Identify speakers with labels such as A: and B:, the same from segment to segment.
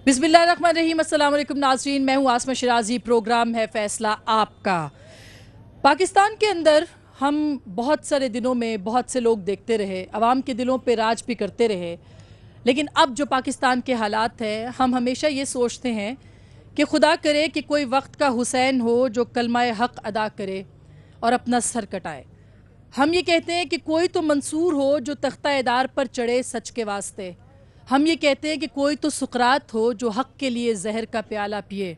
A: बिस्मिल्लाहिर्रहमानिर्रहीम। अस्सलाम वालेकुम नाज़रीन, मैं हूँ आसमा शिराजी। प्रोग्राम है फ़ैसला आपका। पाकिस्तान के अंदर हम बहुत सारे दिनों में बहुत से लोग देखते रहे, आवाम के दिलों पे राज भी करते रहे। लेकिन अब जो पाकिस्तान के हालात हैं, हम हमेशा ये सोचते हैं कि खुदा करे कि कोई वक्त का हुसैन हो जो कलमाए हक़ अदा करे और अपना सर कटाए। हम ये कहते हैं कि कोई तो मंसूर हो जो तख्ता एदार पर चढ़े सच के वास्ते। हम ये कहते हैं कि कोई तो सुकरात हो जो हक़ के लिए जहर का प्याला पिए।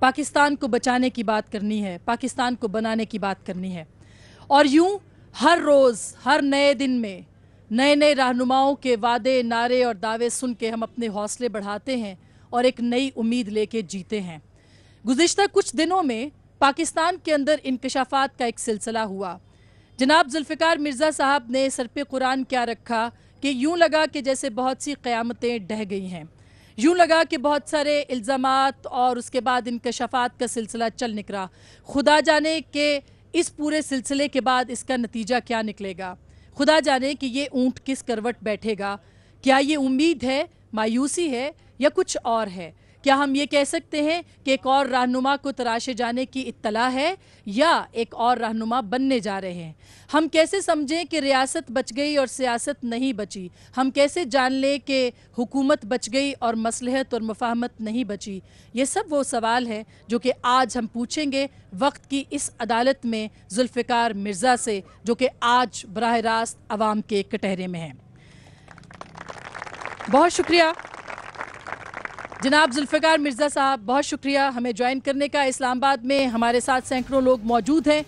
A: पाकिस्तान को बचाने की बात करनी है, पाकिस्तान को बनाने की बात करनी है। और यूं हर रोज़ हर नए दिन में नए नए रहनुमाओं के वादे, नारे और दावे सुन के हम अपने हौसले बढ़ाते हैं और एक नई उम्मीद लेके जीते हैं। गुज़िश्ता कुछ दिनों में पाकिस्तान के अंदर इंकशाफात का एक सिलसिला हुआ। जनाब जुल्फ़िकार मिर्ज़ा साहब ने सर पे कुरान क्या रखा कि यूं लगा कि जैसे बहुत सी क़यामतें ढह गई हैं। यूं लगा कि बहुत सारे इल्ज़ामात और उसके बाद इंकशाफात का सिलसिला चल निकला। खुदा जाने कि इस पूरे सिलसिले के बाद इसका नतीजा क्या निकलेगा। खुदा जाने कि ये ऊँट किस करवट बैठेगा। क्या ये उम्मीद है, मायूसी है या कुछ और है। क्या हम ये कह सकते हैं कि एक और रहनुमा को तराशे जाने की इत्तला है या एक और रहनुमा बनने जा रहे हैं। हम कैसे समझें कि रियासत बच गई और सियासत नहीं बची। हम कैसे जान लें कि हुकूमत बच गई और मसलहत और मुफाहमत नहीं बची। ये सब वो सवाल हैं जो कि आज हम पूछेंगे वक्त की इस अदालत में जुल्फ़िकार मिर्ज़ा से, जो कि आज बराह रास्त आवाम के कटहरे में हैं। बहुत शुक्रिया जनाब जुल्फ़िकार मिर्ज़ा साहब, बहुत शुक्रिया हमें ज्वाइन करने का। इस्लामाबाद में हमारे साथ सैकड़ों लोग मौजूद हैं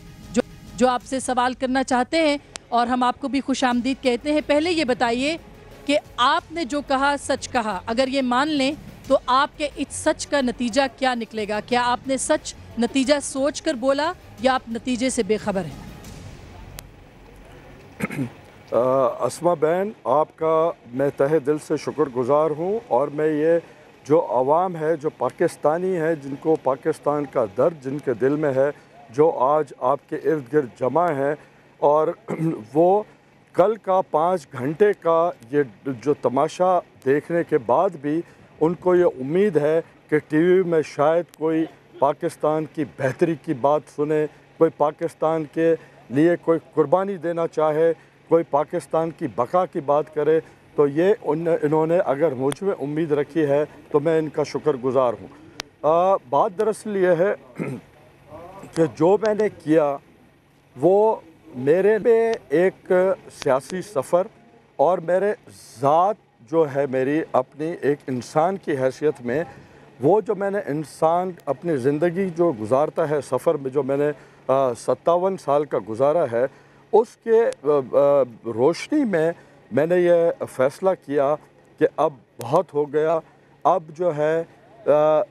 A: जो आपसे सवाल करना चाहते हैं और हम आपको भी खुशामदीद कहते हैं। पहले ये बताइए कि आपने जो कहा सच कहा। अगर ये मान लें तो आपके इस सच का नतीजा क्या निकलेगा। क्या आपने सच नतीजा सोच कर बोला या आप नतीजे से बेखबर हैं?
B: अस्मा बहन, आपका मैं तहे दिल से शुक्रगुज़ार हूँ। और मैं ये जो आवाम है, जो पाकिस्तानी है, जिनको पाकिस्तान का दर्द जिनके दिल में है, जो आज आपके इर्द गिर्द जमा है, और वो कल का 5 घंटे का ये जो तमाशा देखने के बाद भी उनको ये उम्मीद है कि टीवी में शायद कोई पाकिस्तान की बेहतरी की बात सुने, कोई पाकिस्तान के लिए कोई कुर्बानी देना चाहे, कोई पाकिस्तान की बका की बात करे, तो ये इन्होंने अगर मुझ में उम्मीद रखी है तो मैं इनका शुक्रगुज़ार हूँ। बात दरअसल ये है कि जो मैंने किया वो मेरे में एक सियासी सफ़र और मेरे ज़ात जो है, मेरी अपनी एक इंसान की हैसियत में, वो जो मैंने इंसान अपनी ज़िंदगी जो गुजारता है, सफ़र में जो मैंने 57 साल का गुजारा है, उसके रोशनी में मैंने ये फ़ैसला किया कि अब बहुत हो गया। अब जो है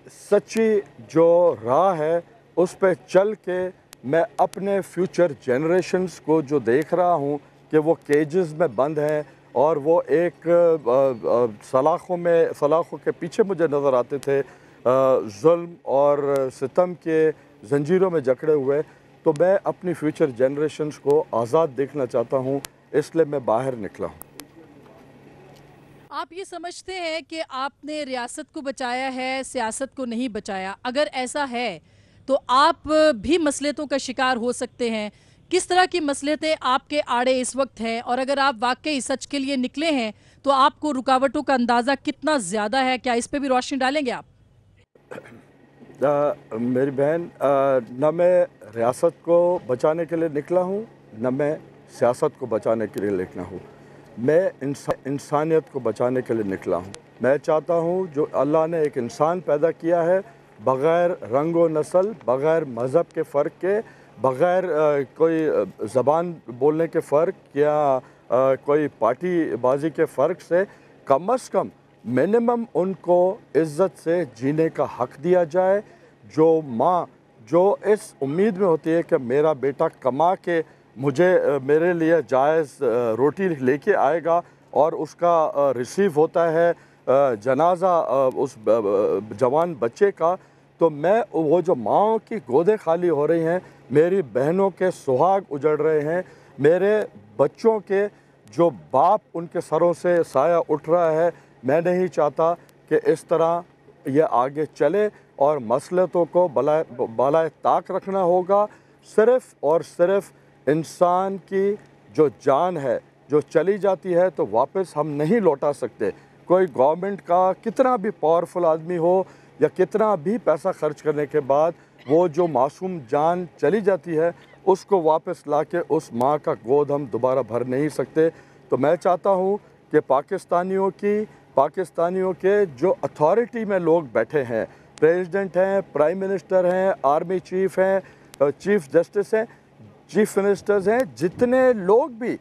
B: सच्ची जो राह है उस पे चल के मैं अपने फ्यूचर जनरेशन्स को जो देख रहा हूँ कि वो केजेस में बंद हैं और वो एक सलाखों के पीछे मुझे नज़र आते थे, जुल्म और सितम के जंजीरों में जकड़े हुए, तो मैं अपनी फ्यूचर जनरेशन्स को आज़ाद देखना चाहता हूँ, इसलिए मैं बाहर निकला हूँ।
A: आप ये समझते हैं कि आपने रियासत को बचाया है, सियासत को नहीं बचाया। अगर ऐसा है तो आप भी मसलियतों का शिकार हो सकते हैं। किस तरह की मसलियतें आपके आड़े इस वक्त हैं, और अगर आप वाकई सच के लिए निकले हैं तो आपको रुकावटों का अंदाज़ा कितना ज़्यादा है? क्या इस पे भी रोशनी डालेंगे आप?
B: मेरी बहन, न मैं रियासत को बचाने के लिए निकला हूँ, न मैं सियासत को बचाने के लिए निकला हूँ। मैं इंसानियत को बचाने के लिए निकला हूँ। मैं चाहता हूँ जो अल्लाह ने एक इंसान पैदा किया है, बग़ैर रंग व नस्ल, बग़ैर मज़हब के फ़र्क के, बग़ैर कोई ज़बान बोलने के फ़र्क या कोई पार्टी बाजी के फ़र्क से, कम अज़ कम मिनिमम उनको इज़्ज़त से जीने का हक़ दिया जाए। जो माँ जो इस उम्मीद में होती है कि मेरा बेटा कमा के मुझे मेरे लिए जायज़ रोटी लेके आएगा और उसका रिसीव होता है जनाजा उस जवान बच्चे का, तो मैं वो जो माँओं की गोदें खाली हो रही हैं, मेरी बहनों के सुहाग उजड़ रहे हैं, मेरे बच्चों के जो बाप उनके सरों से साया उठ रहा है, मैं नहीं चाहता कि इस तरह ये आगे चले और मसलतों को बालाए ताक रखना होगा। सिर्फ़ और सिर्फ इंसान की जो जान है जो चली जाती है तो वापस हम नहीं लौटा सकते। कोई गवर्नमेंट का कितना भी पावरफुल आदमी हो या कितना भी पैसा खर्च करने के बाद वो जो मासूम जान चली जाती है उसको वापस लाके उस माँ का गोद हम दोबारा भर नहीं सकते। तो मैं चाहता हूँ कि पाकिस्तानियों के जो अथॉरिटी में लोग बैठे हैं, प्रेसिडेंट हैं, प्राइम मिनिस्टर हैं, आर्मी चीफ हैं, चीफ जस्टिस हैं, चीफ मिनिस्टर्स हैं, जितने लोग भी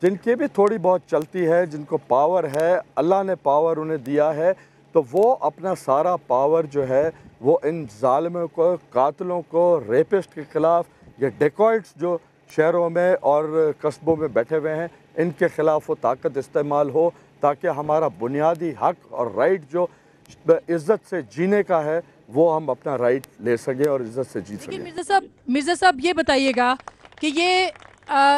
B: जिनकी भी थोड़ी बहुत चलती है, जिनको पावर है, अल्लाह ने पावर उन्हें दिया है, तो वो अपना सारा पावर जो है वो इन ज़ालिमों को, कातिलों को, रेपिस्ट के ख़िलाफ़, ये डेकॉइट्स जो शहरों में और कस्बों में बैठे हुए हैं, इनके ख़िलाफ़ वो ताकत इस्तेमाल हो ताकि हमारा बुनियादी हक़ और राइट जो इज़्ज़त से जीने का है वो हम अपना राइट ले सकें और इज़्ज़त से जी सकें।
A: मिर्ज़ा साहब ये बताइएगा कि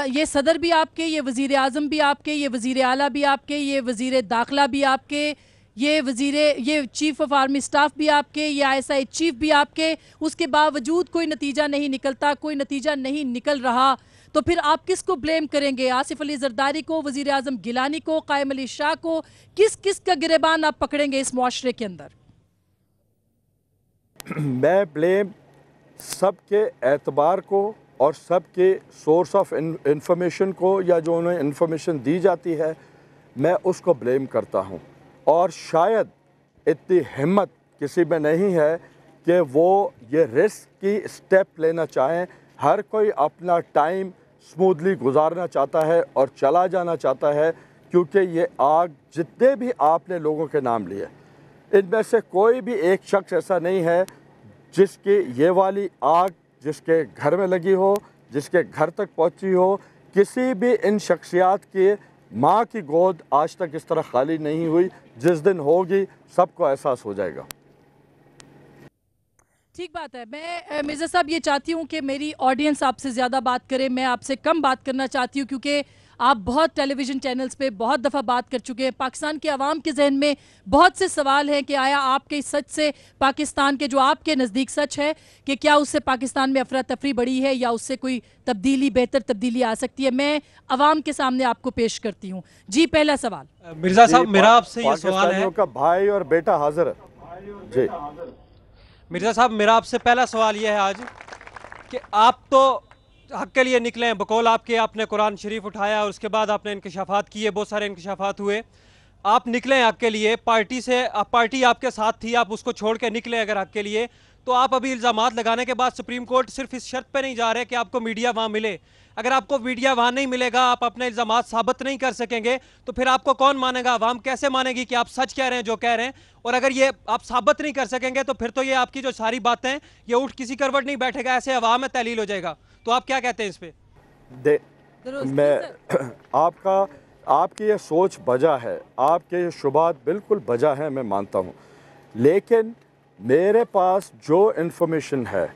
A: ये सदर भी आपके, ये वज़ीर आज़म भी आपके, ये वज़ीर आला भी आपके, ये वज़ीर दाखिला भी आपके, ये चीफ ऑफ आर्मी स्टाफ भी आपके, ये ISI चीफ भी आपके, उसके बावजूद कोई नतीजा नहीं निकलता, कोई नतीजा नहीं निकल रहा, तो फिर आप किसको ब्लेम करेंगे? आसिफ अली जरदारी को, वज़ीर आज़म गिलानी को, कायम अली शाह को, किस का गिरेबान आप पकड़ेंगे इस मुआशरे के अंदर?
B: मैं ब्लेम सबके एतबार को और सबके सोर्स ऑफ इंफॉर्मेशन को या जो उन्हें इंफॉर्मेशन दी जाती है मैं उसको ब्लेम करता हूँ। और शायद इतनी हिम्मत किसी में नहीं है कि वो ये रिस्क की स्टेप लेना चाहें। हर कोई अपना टाइम स्मूथली गुजारना चाहता है और चला जाना चाहता है, क्योंकि ये आग जितने भी आपने लोगों के नाम लिए इनमें से कोई भी एक शख्स ऐसा नहीं है जिसकी ये वाली आग जिसके घर में लगी हो, जिसके घर तक पहुंची हो। किसी भी इन शख्सियात की माँ की गोद आज तक इस तरह खाली नहीं हुई। जिस दिन होगी सबको एहसास हो जाएगा।
A: ठीक बात है। मैं मिर्ज़ा साहब ये चाहती हूँ कि मेरी ऑडियंस आपसे ज़्यादा बात करे, मैं आपसे कम बात करना चाहती हूँ, क्योंकि आप बहुत टेलीविज़न चैनल्स पे बहुत दफ़ा बात कर चुके हैं। पाकिस्तान के अवाम के जहन में बहुत से सवाल हैं कि आया आपके इस सच से पाकिस्तान के जो आपके नज़दीक सच है कि क्या उससे पाकिस्तान में अफरा तफरी बढ़ी है या उससे कोई तब्दीली, बेहतर तब्दीली आ सकती है? मैं अवाम के सामने आपको पेश करती हूँ। जी, पहला सवाल।
C: मिर्ज़ा साहब, मेरा आपसे ये सवाल है
B: का भाई और बेटा हाजिर है जी।
C: मिर्ज़ा साहब, मेरा आपसे पहला सवाल यह है आज कि आप तो हक के लिए निकले हैं, बकौल आपके आपने कुरान शरीफ उठाया और उसके बाद आपने इंकशाफात किए, बहुत सारे इंकशाफात हुए, आप निकले हैं हक के लिए, पार्टी आपके साथ थी, आप उसको छोड़ के निकले अगर हक के लिए, तो आप अभी इल्ज़ामात लगाने के बाद सुप्रीम कोर्ट सिर्फ इस शर्त पे नहीं जा रहे कि आपको मीडिया वहाँ मिले। अगर आपको मीडिया वहाँ नहीं मिलेगा, आप अपने इल्ज़ामात साबित नहीं कर सकेंगे, तो फिर आपको कौन मानेगा? अवाम कैसे मानेगी कि आप सच कह रहे हैं जो कह रहे हैं? और अगर ये आप साबित नहीं कर सकेंगे तो फिर तो ये आपकी जो सारी बातें ये उठ किसी करवट नहीं बैठेगा, ऐसे अवाम में तहलील हो जाएगा। तो आप क्या कहते हैं इस पर?
B: मैं आपकी ये सोच बजा है, आपके ये शुबात बिल्कुल बजा है, मैं मानता हूँ, लेकिन मेरे पास जो इन्फॉर्मेशन है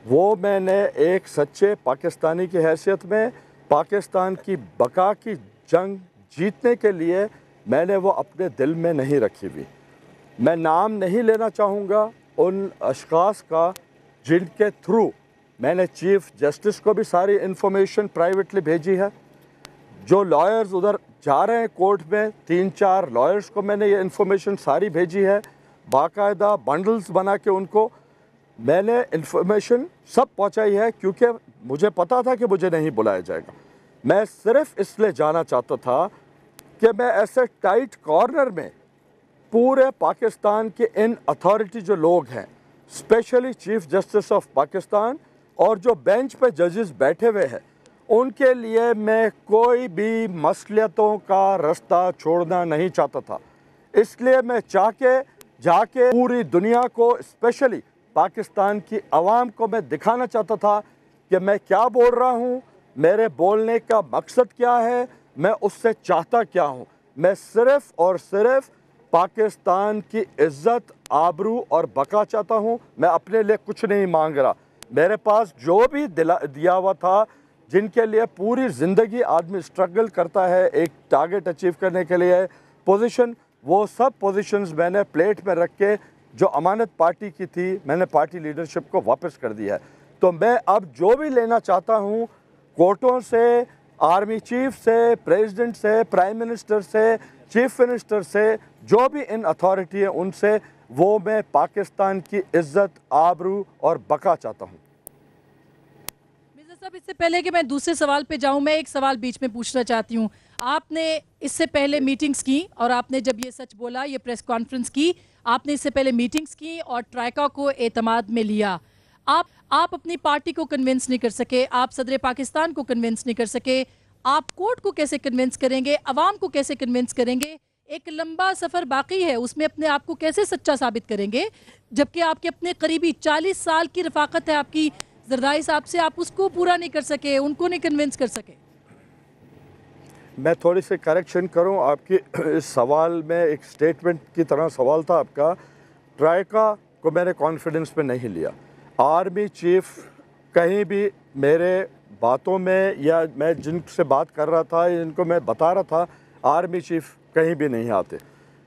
B: वो मैंने एक सच्चे पाकिस्तानी की हैसियत में पाकिस्तान की बका की जंग जीतने के लिए मैंने वो अपने दिल में नहीं रखी हुई। मैं नाम नहीं लेना चाहूँगा उन अशख़ास का जिनके थ्रू मैंने चीफ जस्टिस को भी सारी इन्फॉर्मेशन प्राइवेटली भेजी है। जो लॉयर्स उधर जा रहे हैं कोर्ट में, 3-4 लॉयर्स को मैंने ये इन्फॉर्मेशन सारी भेजी है, बाकायदा बंडल्स बना के उनको मैंने इन्फॉर्मेशन सब पहुंचाई है, क्योंकि मुझे पता था कि मुझे नहीं बुलाया जाएगा। मैं सिर्फ इसलिए जाना चाहता था कि मैं ऐसे टाइट कॉर्नर में पूरे पाकिस्तान के इन अथॉरिटी जो लोग हैं, specially chief justice of Pakistan और जो बेंच पे जजेस बैठे हुए हैं, उनके लिए मैं कोई भी मसलियतों का रास्ता छोड़ना नहीं चाहता था। इसलिए मैं जाके पूरी दुनिया को, स्पेशली पाकिस्तान की आवाम को मैं दिखाना चाहता था कि मैं क्या बोल रहा हूँ, मेरे बोलने का मकसद क्या है, मैं उससे चाहता क्या हूँ। मैं सिर्फ़ और सिर्फ पाकिस्तान की इज़्ज़त, आबरू और बका चाहता हूँ। मैं अपने लिए कुछ नहीं मांग रहा। मेरे पास जो भी दिया हुआ था, जिनके लिए पूरी ज़िंदगी आदमी स्ट्रगल करता है एक टारगेट अचीव करने के लिए, पोजीशन, वो सब पोजीशंस मैंने प्लेट में रख के जो अमानत पार्टी की थी मैंने पार्टी लीडरशिप को वापस कर दिया है। तो मैं अब जो भी लेना चाहता हूँ कोर्टों से, आर्मी चीफ से, प्रेसिडेंट से, प्राइम मिनिस्टर से, चीफ मिनिस्टर से, जो भी इन अथॉरिटी है उनसे, वो मैं पाकिस्तान की इज्जत, आबरू और बका चाहता हूँ।
A: मिर्जा साहब, इससे पहले कि मैं दूसरे सवाल पे जाऊं, मैं एक सवाल बीच में पूछना चाहती हूं। आपने इससे पहले मीटिंग्स की और आपने जब ये सच बोला, ये प्रेस कॉन्फ्रेंस की, आपने इससे पहले मीटिंग्स की और ट्राइका को एतमाद में लिया। आप अपनी पार्टी को कन्विंस नहीं कर सके, आप सदर पाकिस्तान को कन्विंस नहीं कर सके, आप कोर्ट को कैसे कन्विंस करेंगे, अवाम को कैसे कन्विंस करेंगे? एक लंबा सफ़र बाकी है, उसमें अपने आप को कैसे सच्चा साबित करेंगे, जबकि आपके अपने करीबी 40 साल की रफाकत है आपकी जरदारी साहब से, आप उसको पूरा नहीं कर सके, उनको नहीं कन्विंस कर सके।
B: मैं थोड़ी सी करेक्शन करूं, आपकी इस सवाल में एक स्टेटमेंट की तरह सवाल था आपका। ट्राइका को मैंने कॉन्फिडेंस में नहीं लिया। आर्मी चीफ कहीं भी मेरे बातों में या मैं जिनसे बात कर रहा था, जिनको मैं बता रहा था, आर्मी चीफ कहीं भी नहीं आते।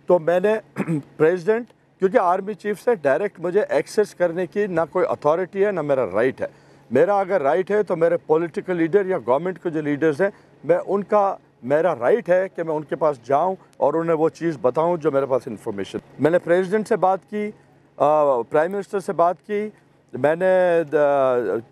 B: तो मैंने प्रेसिडेंट, क्योंकि आर्मी चीफ से डायरेक्ट मुझे एक्सेस करने की ना कोई अथॉरिटी है ना मेरा राइट है। मेरा अगर राइट है तो मेरे पॉलिटिकल लीडर या गवर्नमेंट के जो लीडर्स हैं, मैं उनका, मेरा राइट है कि मैं उनके पास जाऊं और उन्हें वो चीज़ बताऊं जो मेरे पास इंफॉर्मेशन। मैंने प्रेसिडेंट से बात की, प्राइम मिनिस्टर से बात की, मैंने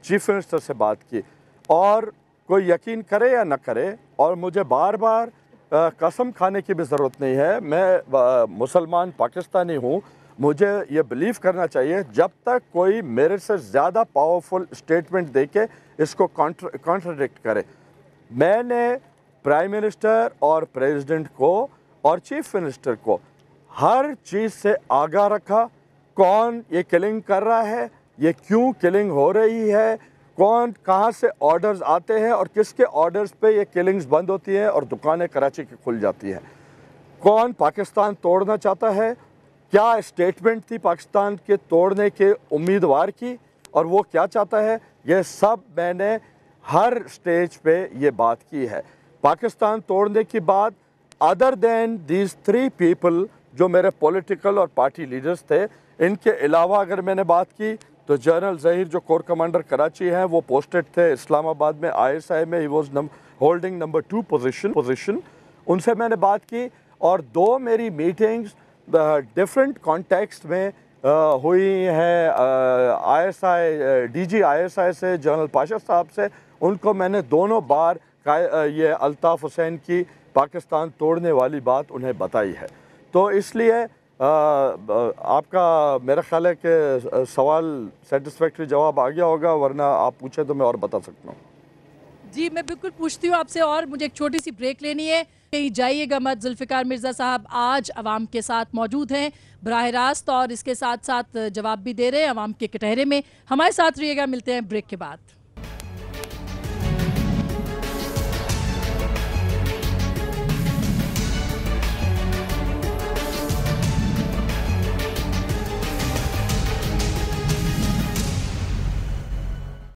B: चीफ मिनिस्टर से बात की, और कोई यकीन करे या न करे, और मुझे बार बार कसम खाने की भी ज़रूरत नहीं है, मैं मुसलमान पाकिस्तानी हूँ, मुझे ये बिलीव करना चाहिए जब तक कोई मेरे से ज़्यादा पावरफुल स्टेटमेंट दे के इसको कॉन्ट्रडिक्ट करे। मैंने प्राइम मिनिस्टर और प्रेसिडेंट को और चीफ मिनिस्टर को हर चीज़ से आगाह रखा, कौन ये किलिंग कर रहा है, ये क्यों किलिंग हो रही है, कौन कहाँ से ऑर्डर्स आते हैं और किसके ऑर्डर्स पे ये किलिंग्स बंद होती हैं और दुकानें कराची की खुल जाती हैं, कौन पाकिस्तान तोड़ना चाहता है, क्या स्टेटमेंट थी पाकिस्तान के तोड़ने के उम्मीदवार की और वो क्या चाहता है, ये सब मैंने हर स्टेज पे ये बात की है। पाकिस्तान तोड़ने की बात, अदर देन दीज 3 पीपल जो मेरे पॉलिटिकल और पार्टी लीडर्स थे, इनके अलावा अगर मैंने बात की तो जनरल ज़हीर जो कोर कमांडर कराची हैं, वो पोस्टेड थे इस्लामाबाद में ISI में, he was holding number 2 position, उनसे मैंने बात की। और 2 मेरी मीटिंग्स डिफरेंट कॉन्टेक्स्ट में हुई हैं, ISI DG ISI से, जनरल पाशा साहब से, उनको मैंने दोनों बार ये अल्ताफ़ हुसैन की पाकिस्तान तोड़ने वाली बात उन्हें बताई है। तो इसलिए आपका मेरा ख्याल है कि सवाल सेटिस्फैक्ट्री जवाब आ गया होगा, वरना आप पूछें तो मैं और बता सकता हूँ।
A: जी, मैं बिल्कुल पूछती हूँ आपसे, और मुझे एक छोटी सी ब्रेक लेनी है, कहीं जाइएगा मत। जुल्फ़िकार मिर्ज़ा साहब आज अवाम के साथ मौजूद हैं बराह रास्त, और इसके साथ साथ जवाब भी दे रहे हैं अवाम के कटहरे में। हमारे साथ रहिएगा, मिलते हैं ब्रेक के बाद।